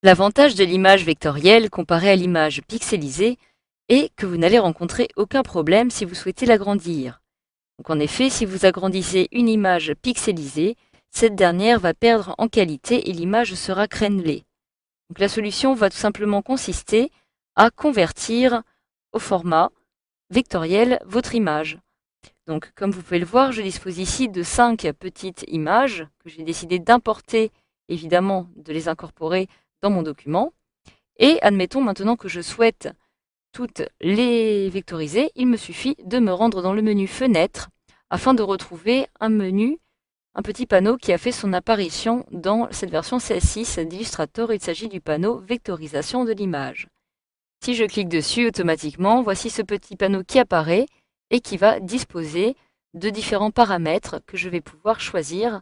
L'avantage de l'image vectorielle comparée à l'image pixelisée est que vous n'allez rencontrer aucun problème si vous souhaitez l'agrandir. Donc en effet, si vous agrandissez une image pixelisée, cette dernière va perdre en qualité et l'image sera crénelée. Donc la solution va tout simplement consister à convertir au format vectoriel votre image. Donc comme vous pouvez le voir, je dispose ici de 5 petites images que j'ai décidé d'importer, évidemment de les incorporer dans mon document. Et admettons maintenant que je souhaite toutes les vectoriser, il me suffit de me rendre dans le menu Fenêtre afin de retrouver un menu, un petit panneau qui a fait son apparition dans cette version CS6 d'Illustrator. Il s'agit du panneau Vectorisation de l'image. Si je clique dessus, automatiquement, voici ce petit panneau qui apparaît et qui va disposer de différents paramètres que je vais pouvoir choisir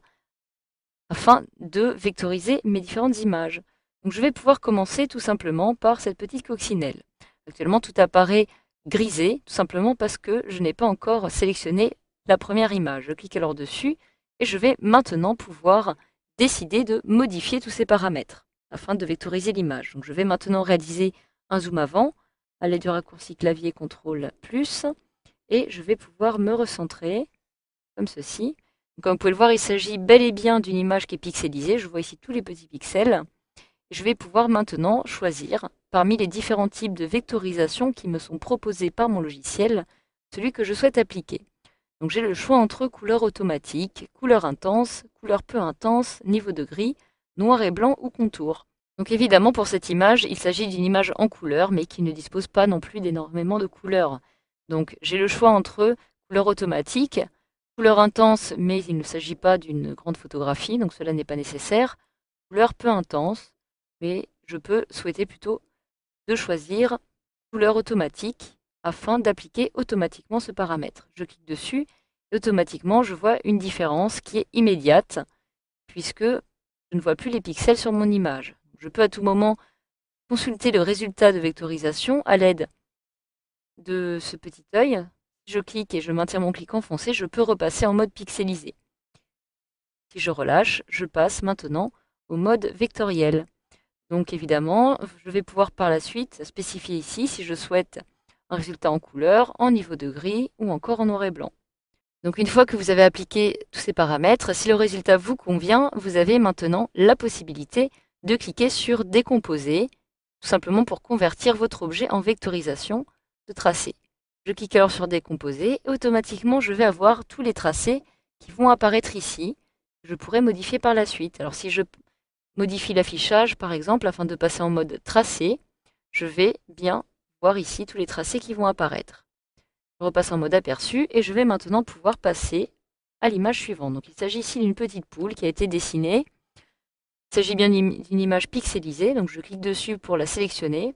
afin de vectoriser mes différentes images. Donc je vais pouvoir commencer tout simplement par cette petite coccinelle. Actuellement, tout apparaît grisé, tout simplement parce que je n'ai pas encore sélectionné la première image. Je clique alors dessus et je vais maintenant pouvoir décider de modifier tous ces paramètres afin de vectoriser l'image. Donc je vais maintenant réaliser un zoom avant à l'aide du raccourci clavier CTRL+, et je vais pouvoir me recentrer comme ceci. Comme vous pouvez le voir, il s'agit bel et bien d'une image qui est pixelisée. Je vois ici tous les petits pixels. Je vais pouvoir maintenant choisir, parmi les différents types de vectorisation qui me sont proposés par mon logiciel, celui que je souhaite appliquer. Donc j'ai le choix entre couleur automatique, couleur intense, couleur peu intense, niveau de gris, noir et blanc ou contour. Donc évidemment pour cette image, il s'agit d'une image en couleur mais qui ne dispose pas non plus d'énormément de couleurs. Donc j'ai le choix entre couleur automatique, couleur intense mais il ne s'agit pas d'une grande photographie donc cela n'est pas nécessaire, couleur peu intense mais je peux souhaiter plutôt de choisir couleur automatique afin d'appliquer automatiquement ce paramètre. Je clique dessus et automatiquement je vois une différence qui est immédiate puisque je ne vois plus les pixels sur mon image. Je peux à tout moment consulter le résultat de vectorisation à l'aide de ce petit œil. Si je clique et je maintiens mon clic enfoncé, je peux repasser en mode pixelisé. Si je relâche, je passe maintenant au mode vectoriel. Donc évidemment, je vais pouvoir par la suite spécifier ici si je souhaite un résultat en couleur, en niveau de gris ou encore en noir et blanc. Donc une fois que vous avez appliqué tous ces paramètres, si le résultat vous convient, vous avez maintenant la possibilité de cliquer sur Décomposer, tout simplement pour convertir votre objet en vectorisation de tracé. Je clique alors sur Décomposer et automatiquement je vais avoir tous les tracés qui vont apparaître ici. Je pourrai modifier par la suite. Alors si je modifie l'affichage par exemple afin de passer en mode tracé, je vais bien voir ici tous les tracés qui vont apparaître. Je repasse en mode aperçu et je vais maintenant pouvoir passer à l'image suivante. Donc il s'agit ici d'une petite poule qui a été dessinée. Il s'agit bien d'une image pixelisée, donc je clique dessus pour la sélectionner.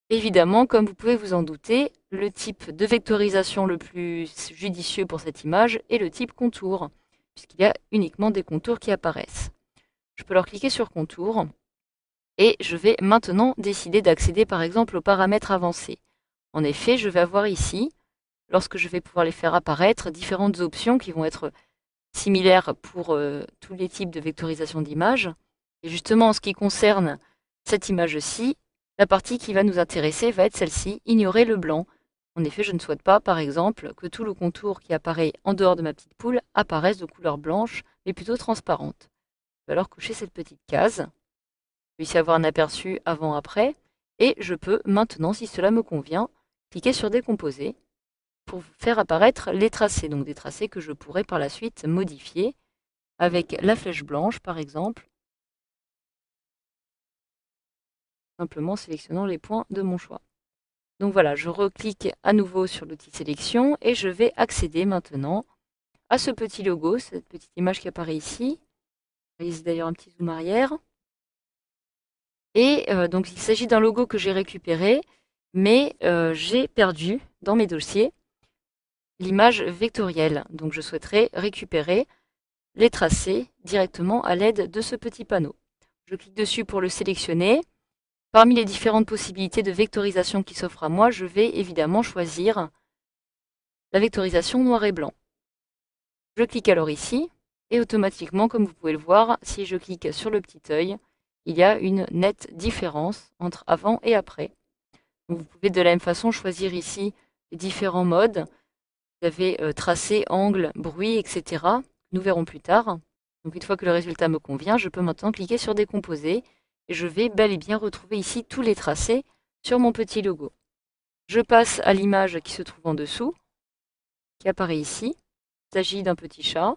Évidemment, comme vous pouvez vous en douter, le type de vectorisation le plus judicieux pour cette image est le type contour, puisqu'il y a uniquement des contours qui apparaissent. Je peux alors cliquer sur contour et je vais maintenant décider d'accéder par exemple aux paramètres avancés. En effet, je vais avoir ici, lorsque je vais pouvoir les faire apparaître, différentes options qui vont être similaires pour tous les types de vectorisation d'images. Et justement, en ce qui concerne cette image-ci, la partie qui va nous intéresser va être celle-ci, ignorer le blanc. En effet, je ne souhaite pas, par exemple, que tout le contour qui apparaît en dehors de ma petite poule apparaisse de couleur blanche, mais plutôt transparente. Je vais alors cocher cette petite case. Je vais ici avoir un aperçu avant-après. Et je peux maintenant, si cela me convient, cliquer sur Décomposer pour faire apparaître les tracés. Donc des tracés que je pourrais par la suite modifier avec la flèche blanche, par exemple, simplement sélectionnant les points de mon choix. Donc voilà, je reclique à nouveau sur l'outil sélection et je vais accéder maintenant à ce petit logo, cette petite image qui apparaît ici. Je réalise d'ailleurs un petit zoom arrière. Et donc il s'agit d'un logo que j'ai récupéré, mais j'ai perdu dans mes dossiers l'image vectorielle. Donc je souhaiterais récupérer les tracés directement à l'aide de ce petit panneau. Je clique dessus pour le sélectionner. Parmi les différentes possibilités de vectorisation qui s'offrent à moi, je vais évidemment choisir la vectorisation noir et blanc. Je clique alors ici et automatiquement, comme vous pouvez le voir, si je clique sur le petit œil, il y a une nette différence entre avant et après. Donc, vous pouvez de la même façon choisir ici les différents modes. Vous avez tracé, angle, bruit, etc. Nous verrons plus tard. Donc une fois que le résultat me convient, je peux maintenant cliquer sur décomposer et je vais bel et bien retrouver ici tous les tracés sur mon petit logo. Je passe à l'image qui se trouve en dessous, qui apparaît ici. Il s'agit d'un petit chat.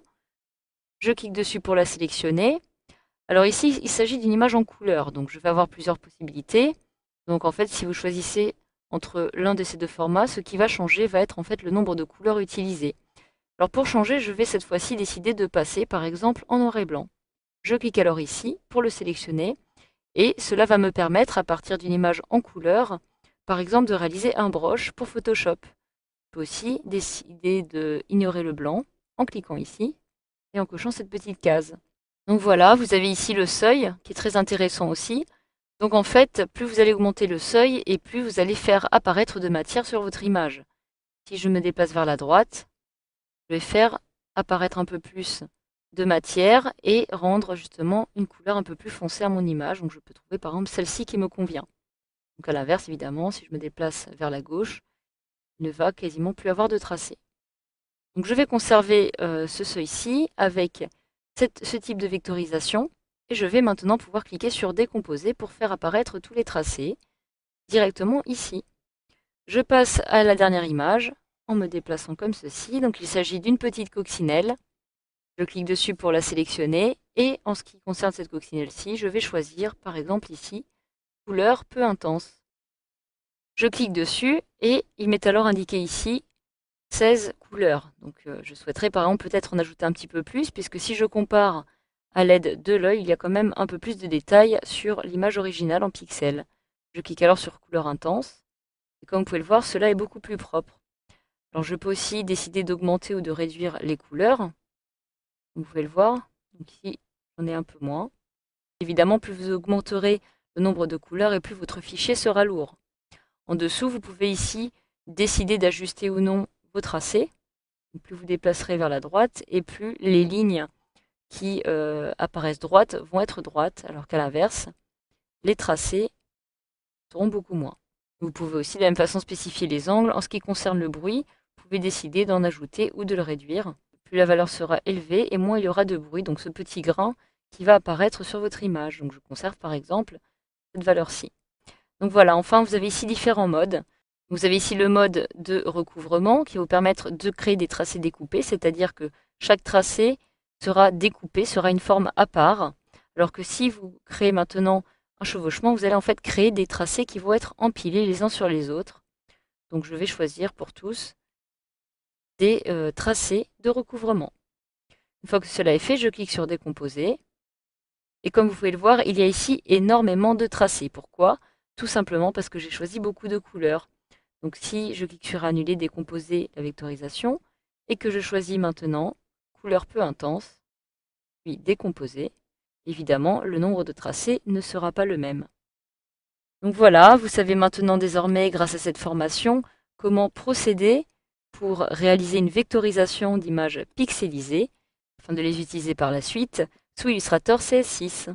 Je clique dessus pour la sélectionner. Alors ici, il s'agit d'une image en couleur, donc je vais avoir plusieurs possibilités. Donc en fait, si vous choisissez entre l'un de ces deux formats, ce qui va changer va être en fait le nombre de couleurs utilisées. Alors pour changer, je vais cette fois-ci décider de passer par exemple en noir et blanc. Je clique alors ici pour le sélectionner et cela va me permettre à partir d'une image en couleur, par exemple de réaliser un broche pour Photoshop. Je peux aussi décider d'ignorer le blanc en cliquant ici et en cochant cette petite case. Donc voilà, vous avez ici le seuil qui est très intéressant aussi. Donc en fait, plus vous allez augmenter le seuil et plus vous allez faire apparaître de matière sur votre image. Si je me déplace vers la droite, je vais faire apparaître un peu plus de matière et rendre justement une couleur un peu plus foncée à mon image. Donc je peux trouver par exemple celle-ci qui me convient. Donc à l'inverse, évidemment, si je me déplace vers la gauche, il ne va quasiment plus avoir de tracé. Donc je vais conserver ce seuil-ci avec ce type de vectorisation et je vais maintenant pouvoir cliquer sur décomposer pour faire apparaître tous les tracés directement ici. Je passe à la dernière image en me déplaçant comme ceci. Donc il s'agit d'une petite coccinelle. Je clique dessus pour la sélectionner et en ce qui concerne cette coccinelle-ci, je vais choisir par exemple ici couleur peu intense. Je clique dessus et il m'est alors indiqué ici 16 couleurs. Donc je souhaiterais par exemple peut-être en ajouter un petit peu plus puisque si je compare à l'aide de l'œil, il y a quand même un peu plus de détails sur l'image originale en pixels. Je clique alors sur couleur intense et comme vous pouvez le voir, cela est beaucoup plus propre. Alors je peux aussi décider d'augmenter ou de réduire les couleurs. Vous pouvez le voir. Donc ici, j'en ai un peu moins. Évidemment, plus vous augmenterez le nombre de couleurs et plus votre fichier sera lourd. En dessous, vous pouvez ici décider d'ajuster ou non vos tracés. Plus vous déplacerez vers la droite et plus les lignes qui apparaissent droites vont être droites, alors qu'à l'inverse, les tracés seront beaucoup moins. Vous pouvez aussi de la même façon spécifier les angles. En ce qui concerne le bruit, vous pouvez décider d'en ajouter ou de le réduire. Plus la valeur sera élevée et moins il y aura de bruit, donc ce petit grain qui va apparaître sur votre image. Donc je conserve par exemple cette valeur-ci. Donc voilà, enfin vous avez ici différents modes. Vous avez ici le mode de recouvrement qui va vous permettre de créer des tracés découpés, c'est-à-dire que chaque tracé sera découpé, sera une forme à part, alors que si vous créez maintenant un chevauchement, vous allez en fait créer des tracés qui vont être empilés les uns sur les autres. Donc je vais choisir pour tous des tracés de recouvrement. Une fois que cela est fait, je clique sur décomposer. Et comme vous pouvez le voir, il y a ici énormément de tracés. Pourquoi? Tout simplement parce que j'ai choisi beaucoup de couleurs. Donc si je clique sur annuler, décomposer la vectorisation, et que je choisis maintenant couleur peu intense, puis décomposer, évidemment, le nombre de tracés ne sera pas le même. Donc voilà, vous savez maintenant désormais, grâce à cette formation, comment procéder pour réaliser une vectorisation d'images pixelisées, afin de les utiliser par la suite sous Illustrator CS6.